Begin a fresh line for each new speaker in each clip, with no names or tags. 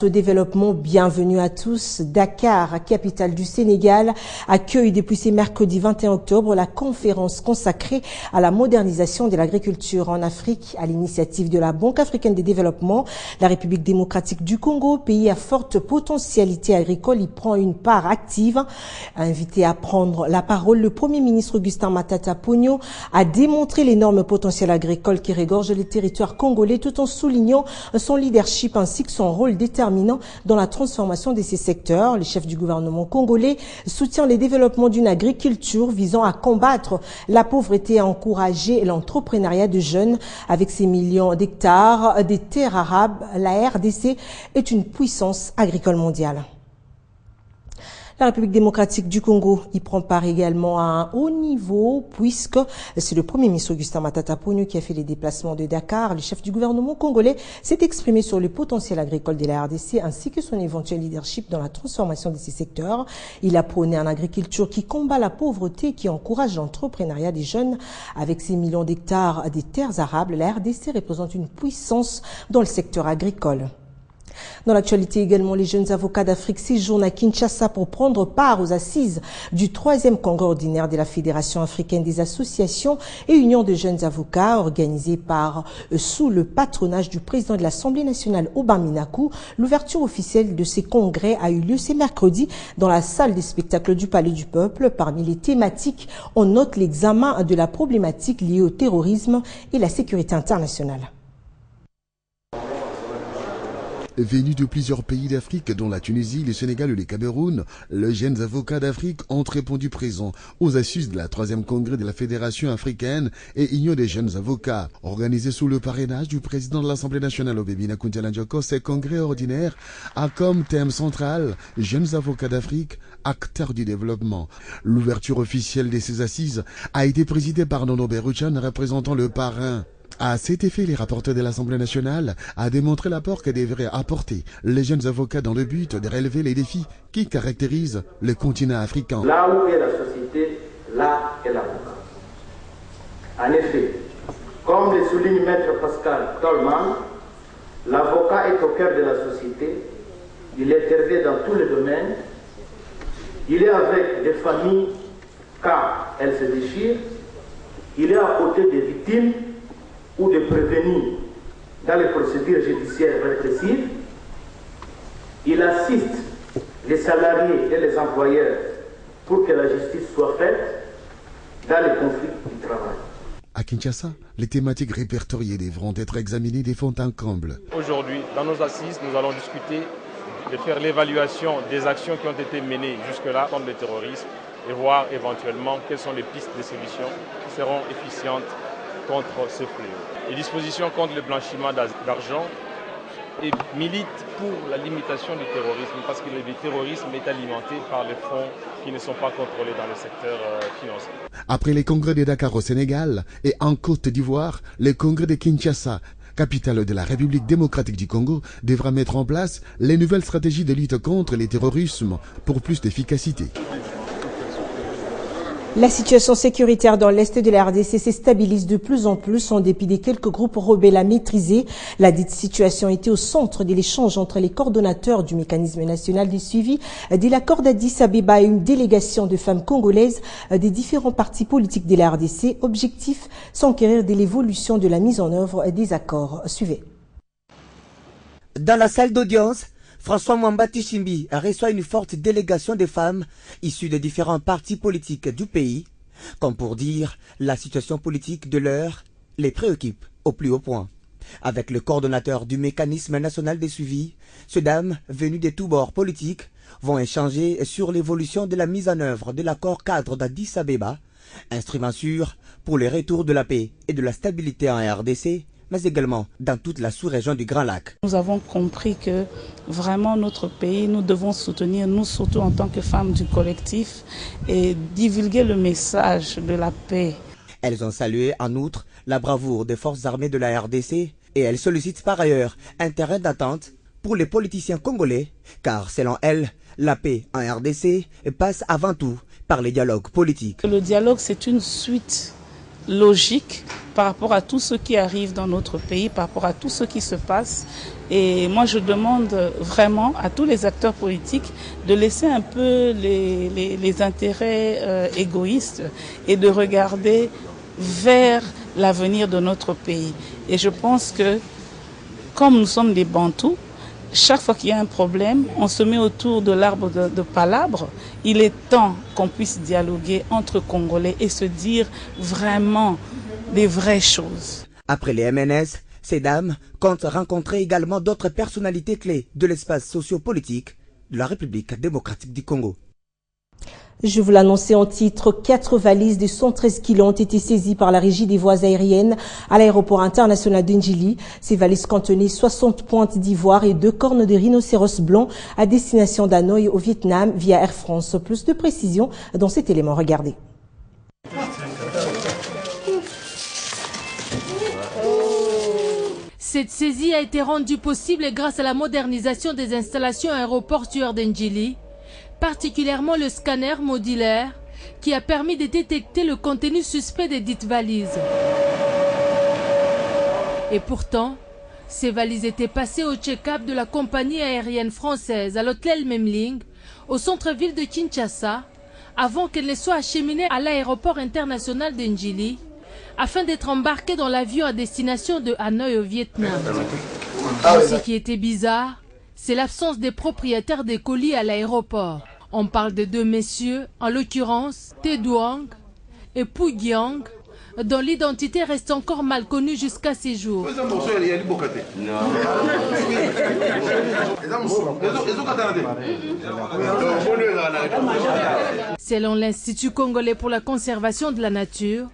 Au développement, bienvenue à tous. Dakar, capitale du Sénégal, accueille depuis ce mercredi 21 octobre la conférence consacrée à la modernisation de l'agriculture en Afrique à l'initiative de la Banque africaine de développement. La République démocratique du Congo, pays à forte potentialité agricole, y prend une part active. Invité à prendre la parole, le Premier ministre Augustin Matata Ponyo a démontré l'énorme potentiel agricole qui régorge les territoires congolais tout en soulignant son leadership ainsi que son rôle déterminant dans la transformation de ces secteurs. Le chef du gouvernement congolais soutient le développement d'une agriculture visant à combattre la pauvreté et à encourager l'entrepreneuriat de jeunes. Avec ses millions d'hectares des terres arables, la RDC est une puissance agricole mondiale. La République démocratique du Congo y prend part également à un haut niveau puisque c'est le Premier ministre Augustin Matata Ponyo qui a fait les déplacements de Dakar. Le chef du gouvernement congolais s'est exprimé sur le potentiel agricole de la RDC ainsi que son éventuel leadership dans la transformation de ces secteurs. Il a prôné une agriculture qui combat la pauvreté et qui encourage l'entrepreneuriat des jeunes. Avec ses millions d'hectares des terres arables, la RDC représente une puissance dans le secteur agricole. Dans l'actualité également, les jeunes avocats d'Afrique séjournent à Kinshasa pour prendre part aux assises du 3e congrès ordinaire de la Fédération africaine des associations et unions de jeunes avocats organisé sous le patronage du président de l'Assemblée nationale Aubin Minakou. L'ouverture officielle de ces congrès a eu lieu ce mercredi dans la salle des spectacles du Palais du Peuple. Parmi les thématiques, on note l'examen de la problématique liée au terrorisme et la sécurité internationale.
Venus de plusieurs pays d'Afrique, dont la Tunisie, le Sénégal et le Cameroun, les jeunes avocats d'Afrique ont répondu présents aux assises de la 3e congrès de la Fédération africaine et Union des jeunes avocats. Organisé sous le parrainage du président de l'Assemblée nationale, Obebina Kuntalandjoko, ces congrès ordinaires a comme thème central « Jeunes avocats d'Afrique, acteurs du développement ». L'ouverture officielle de ces assises a été présidée par Nono Beruchan, représentant le parrain. À cet effet, les rapporteurs de l'Assemblée nationale a démontré l'apport que devraient apporter les jeunes avocats dans le but de relever les défis qui caractérisent le continent africain.
Là où est la société, là est l'avocat. En effet, comme le souligne Maître Pascal Tolman, l'avocat est au cœur de la société, il est servi dans tous les domaines, il est avec des familles car elles se déchirent, il est à côté des victimes ou de prévenir dans les procédures judiciaires répressives. Il assiste les salariés et les employeurs pour que la justice soit faite dans les conflits du travail.
À Kinshasa, les thématiques répertoriées devront être examinées de fond en comble.
Aujourd'hui, dans nos assises, nous allons discuter de faire l'évaluation des actions qui ont été menées jusque-là contre le terrorisme et voir éventuellement quelles sont les pistes de solutions qui seront efficientes contre ce fléau. Les dispositions contre le blanchiment d'argent et militent pour la limitation du terrorisme parce que le terrorisme est alimenté par les fonds qui ne sont pas contrôlés dans le secteur financier.
Après les congrès de Dakar au Sénégal et en Côte d'Ivoire, le congrès de Kinshasa, capitale de la République démocratique du Congo, devra mettre en place les nouvelles stratégies de lutte contre le terrorisme pour plus d'efficacité.
La situation sécuritaire dans l'est de la RDC se stabilise de plus en plus en dépit des quelques groupes rebelles à maîtriser. La dite situation était au centre de l'échange entre les coordonnateurs du mécanisme national de suivi de l'accord d'Addis Abeba et une délégation de femmes congolaises des différents partis politiques de la RDC. Objectif, s'enquérir de l'évolution de la mise en œuvre des accords. Suivez.
Dans la salle d'audience, François Mwambati Chimbi reçoit une forte délégation de femmes issues de différents partis politiques du pays, comme pour dire la situation politique de l'heure les préoccupe au plus haut point. Avec le coordonnateur du mécanisme national de suivi, ces dames venues de tous bords politiques vont échanger sur l'évolution de la mise en œuvre de l'accord cadre d'Addis Abeba, instrument sûr pour le retour de la paix et de la stabilité en RDC, mais également dans toute la sous-région du Grand Lac.
Nous avons compris que vraiment notre pays, nous devons soutenir, nous surtout en tant que femmes du collectif, et divulguer le message de la paix.
Elles ont salué en outre la bravoure des forces armées de la RDC et elles sollicitent par ailleurs un terrain d'attente pour les politiciens congolais, car selon elles, la paix en RDC passe avant tout par les dialogues politiques.
Le dialogue, c'est une suite logique par rapport à tout ce qui arrive dans notre pays, par rapport à tout ce qui se passe. Et moi, je demande vraiment à tous les acteurs politiques de laisser un peu les intérêts égoïstes et de regarder vers l'avenir de notre pays. Et je pense que, comme nous sommes des Bantous, chaque fois qu'il y a un problème, on se met autour de l'arbre de palabres. Il est temps qu'on puisse dialoguer entre Congolais et se dire vraiment des vraies choses.
Après les MNS, ces dames comptent rencontrer également d'autres personnalités clés de l'espace sociopolitique de la République démocratique du Congo.
Je vous l'annonçais en titre, 4 valises de 113 kilos ont été saisies par la Régie des voies aériennes à l'aéroport international de Ndjili. Ces valises contenaient 60 pointes d'ivoire et 2 cornes de rhinocéros blanc à destination d'Hanoï au Vietnam via Air France. Plus de précisions dans cet élément. Regardez.
Cette saisie a été rendue possible grâce à la modernisation des installations aéroportuaires d'Ndjili, particulièrement le scanner modulaire qui a permis de détecter le contenu suspect des dites valises. Et pourtant, ces valises étaient passées au check-up de la compagnie aérienne française à l'hôtel Memling, au centre-ville de Kinshasa, avant qu'elles ne soient acheminées à l'aéroport international d'Ndjili, afin d'être embarquées dans l'avion à destination de Hanoï au Vietnam. Ce qui était bizarre, c'est l'absence des propriétaires des colis à l'aéroport. On parle de 2 messieurs, en l'occurrence Te Duong et Pu Giang, dont l'identité reste encore mal connue jusqu'à ces jours. Selon l'Institut congolais pour la conservation de la nature,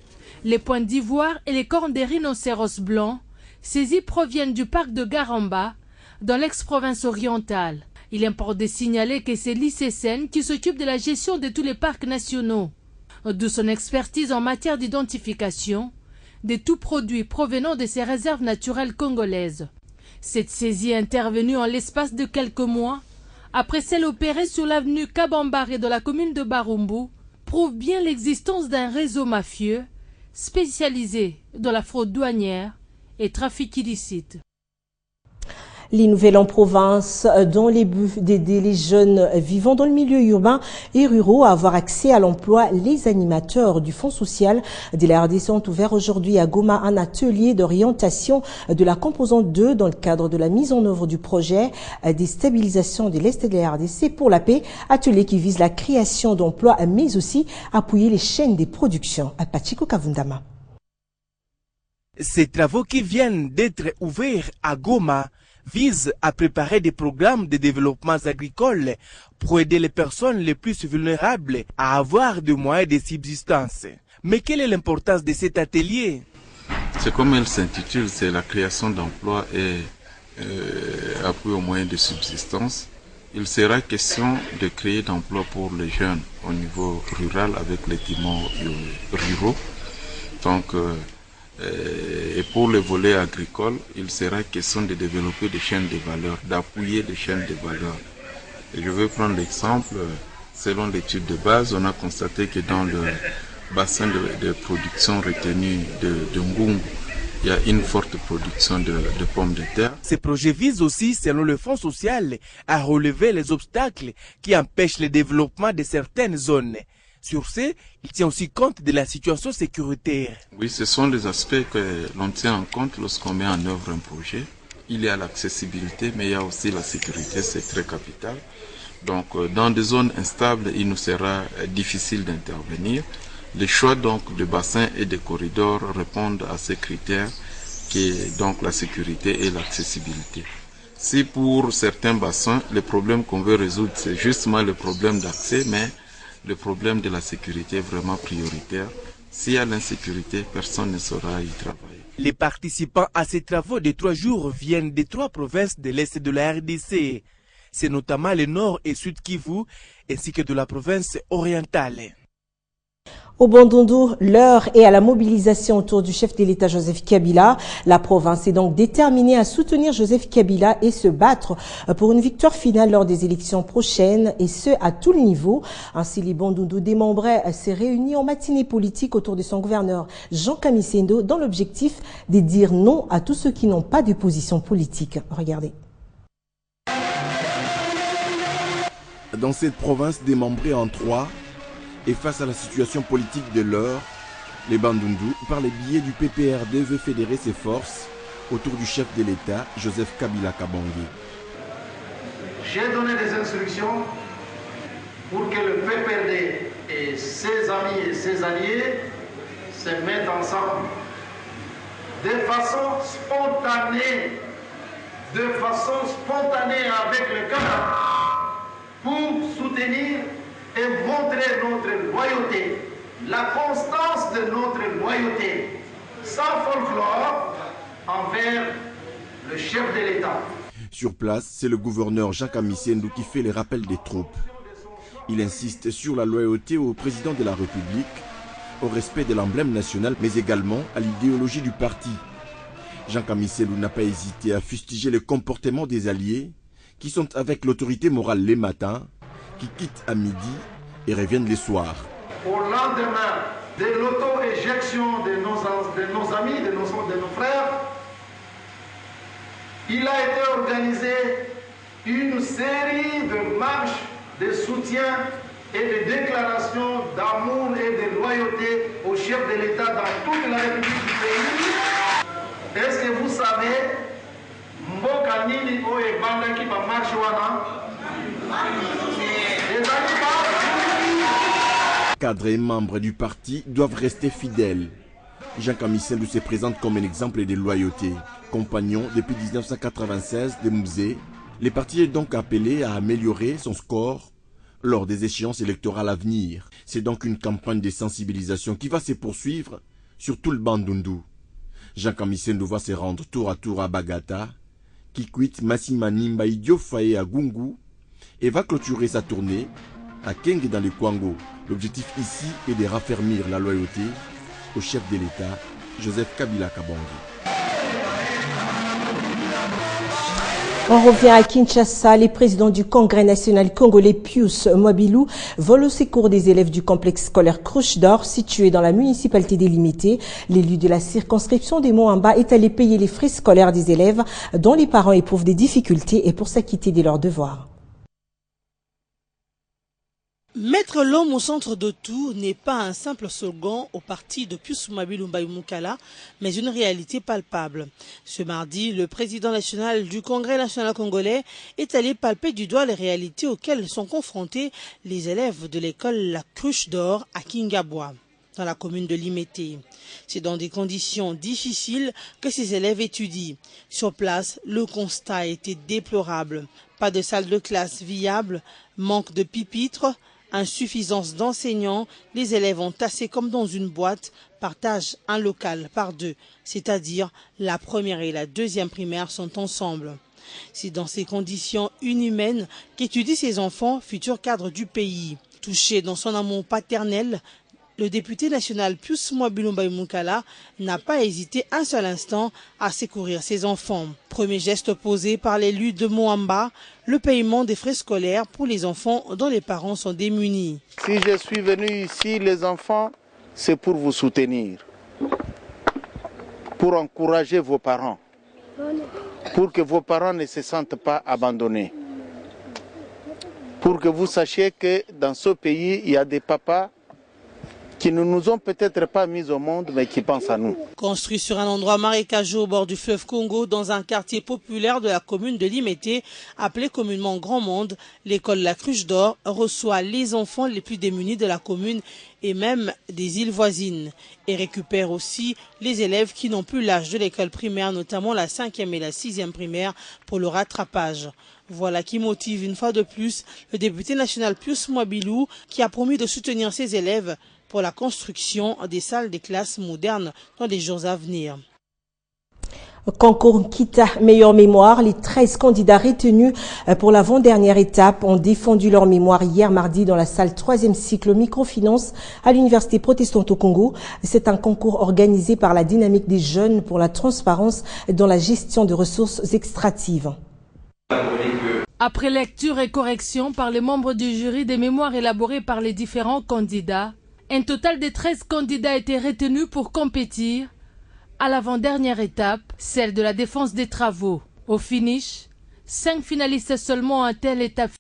les pointes d'ivoire et les cornes des rhinocéros blancs saisis proviennent du parc de Garamba, dans l'ex-province orientale. Il importe de signaler que c'est l'ICCN qui s'occupe de la gestion de tous les parcs nationaux, de son expertise en matière d'identification de tout produit provenant de ces réserves naturelles congolaises. Cette saisie est intervenue en l'espace de quelques mois, après celle opérée sur l'avenue Kabambare de la commune de Barumbu, prouve bien l'existence d'un réseau mafieux spécialisé dans la fraude douanière et trafic illicite.
Les nouvelles en province, dans les buts d'aider les jeunes vivant dans le milieu urbain et ruraux à avoir accès à l'emploi. Les animateurs du Fonds social de la RDC ont ouvert aujourd'hui à Goma un atelier d'orientation de la composante 2 dans le cadre de la mise en œuvre du projet des stabilisations de l'Est de la RDC pour la paix, atelier qui vise la création d'emplois mais aussi appuyer les chaînes des productions. Pachiko Kavundama.
Ces travaux qui viennent d'être ouverts à Goma vise à préparer des programmes de développement agricole pour aider les personnes les plus vulnérables à avoir des moyens de subsistance. Mais quelle est l'importance de cet atelier?
C'est comme elle s'intitule, c'est la création d'emplois et appui aux moyens de subsistance. Il sera question de créer d'emplois pour les jeunes au niveau rural avec les timons ruraux. Donc, et pour le volet agricole, il sera question de développer des chaînes de valeur, d'appuyer des chaînes de valeur. Et je vais prendre l'exemple, selon l'étude de base, on a constaté que dans le bassin de production retenu de Ngungu, il y a une forte production de pommes de terre.
Ces projets visent aussi, selon le Fonds social, à relever les obstacles qui empêchent le développement de certaines zones. Sur ce, il tient aussi compte de la situation sécuritaire.
Oui, ce sont des aspects que l'on tient en compte lorsqu'on met en œuvre un projet. Il y a l'accessibilité, mais il y a aussi la sécurité, c'est très capital. Donc, dans des zones instables, il nous sera difficile d'intervenir. Les choix donc de bassins et de corridors répondent à ces critères qui est donc la sécurité et l'accessibilité. Si pour certains bassins, le problème qu'on veut résoudre, c'est justement le problème d'accès, mais le problème de la sécurité est vraiment prioritaire. S'il y a l'insécurité, personne ne saura y travailler.
Les participants à ces travaux de 3 jours viennent des 3 provinces de l'Est de la RDC. C'est notamment le Nord et Sud Kivu, ainsi que de la province orientale.
Au Bandundu, l'heure est à la mobilisation autour du chef de l'État Joseph Kabila. La province est donc déterminée à soutenir Joseph Kabila et se battre pour une victoire finale lors des élections prochaines, et ce à tout le niveau. Ainsi, les Bandundu démembrés s'est réunis en matinée politique autour de son gouverneur Jean Kamisendo dans l'objectif de dire non à tous ceux qui n'ont pas de position politique. Regardez.
Dans cette province démembrée en trois, et face à la situation politique de l'heure, les Bandundu, par les billets du PPRD, veut fédérer ses forces autour du chef de l'État, Joseph Kabila Kabange.
J'ai donné des instructions pour que le PPRD et ses amis et ses alliés se mettent ensemble de façon spontanée avec le cœur, pour soutenir et montrer notre loyauté, la constance de notre loyauté, sans folklore, envers le chef de l'État.
Sur place, c'est le gouverneur Jean Kamisendo qui fait les rappels des troupes. Il insiste sur la loyauté au président de la République, au respect de l'emblème national, mais également à l'idéologie du parti. Jean Kamisendo n'a pas hésité à fustiger le comportement des alliés qui sont avec l'autorité morale les matins, qui quittent à midi et reviennent les soirs.
Au lendemain de l'auto-éjection de nos amis, de nos frères, il a été organisé une série de marches de soutien et de déclarations d'amour et de loyauté au chef de l'État dans toute la République du pays. Est-ce que vous savez, Mboka Nini Oye Banda qui va marcher
Cadres et membres du parti doivent rester fidèles. Jean Kamisendo se présente comme un exemple de loyauté. Compagnon depuis 1996 de Mouzé, le parti est donc appelé à améliorer son score lors des échéances électorales à venir. C'est donc une campagne de sensibilisation qui va se poursuivre sur tout le Bandundu. Jean Kamisendo va se rendre tour à tour à Bagata, Kikwit, Massimanimba, Idiofaye à Gungu, et va clôturer sa tournée à Kenge dans le Kwango. L'objectif ici est de raffermir la loyauté au chef de l'État, Joseph Kabila Kabange.
On revient à Kinshasa. Les présidents du Congrès national congolais Pius Mwabilou volent au secours des élèves du complexe scolaire Cruche d'Or situé dans la municipalité délimitée. L'élu de la circonscription des Moamba est allé payer les frais scolaires des élèves dont les parents éprouvent des difficultés et pour s'acquitter de leurs devoirs.
Mettre l'homme au centre de tout n'est pas un simple slogan au parti de Pius Mwabilou Mbayoumukala, mais une réalité palpable. Ce mardi, le président national du Congrès national congolais est allé palper du doigt les réalités auxquelles sont confrontés les élèves de l'école La Cruche d'Or à Kingabwa, dans la commune de Limete. C'est dans des conditions difficiles que ces élèves étudient. Sur place, le constat était déplorable. Pas de salle de classe viable, manque de pupitres, insuffisance d'enseignants, les élèves ont tassé comme dans une boîte, partagent un local par deux, c'est-à-dire la première et la deuxième primaire sont ensemble. C'est dans ces conditions inhumaines qu'étudient ces enfants, futurs cadres du pays. Touché dans son amour paternel, le député national Pius Mwabilou Mbayoumukala n'a pas hésité un seul instant à secourir ses enfants. Premier geste posé par l'élu de Moamba, le paiement des frais scolaires pour les enfants dont les parents sont démunis.
Si je suis venu ici, les enfants, c'est pour vous soutenir, pour encourager vos parents, pour que vos parents ne se sentent pas abandonnés, pour que vous sachiez que dans ce pays, il y a des papas qui ne nous ont peut-être pas mis au monde, mais qui pensent à nous.
Construit sur un endroit marécageux au bord du fleuve Congo, dans un quartier populaire de la commune de Limete, appelé communément Grand Monde, l'école La Cruche d'Or reçoit les enfants les plus démunis de la commune et même des îles voisines, et récupère aussi les élèves qui n'ont plus l'âge de l'école primaire, notamment la 5e et la 6e primaire, pour le rattrapage. Voilà qui motive une fois de plus le député national Pius Mwabilou, qui a promis de soutenir ses élèves pour la construction des salles des classes modernes dans les jours à venir.
Concours Kita Meilleure Mémoire, les 13 candidats retenus pour l'avant-dernière étape ont défendu leur mémoire hier mardi dans la salle 3e cycle microfinance à l'Université protestante au Congo. C'est un concours organisé par la dynamique des jeunes pour la transparence dans la gestion de ressources extractives.
Après lecture et correction par les membres du jury des mémoires élaborées par les différents candidats, un total de 13 candidats étaient retenus pour compétir à l'avant-dernière étape, celle de la défense des travaux. Au finish, 5 finalistes seulement ont atteint l'étape